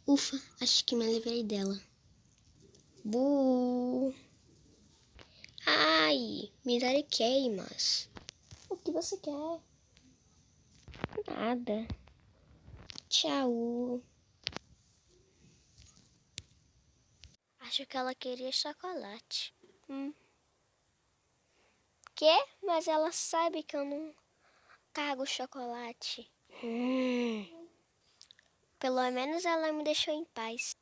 Ufa, acho que me livrei dela. Bu! Ai, me darei queimas. O que você quer? Nada. Tchau. Acho que ela queria chocolate. Quê? Mas ela sabe que eu não cargo chocolate. Pelo menos ela me deixou em paz.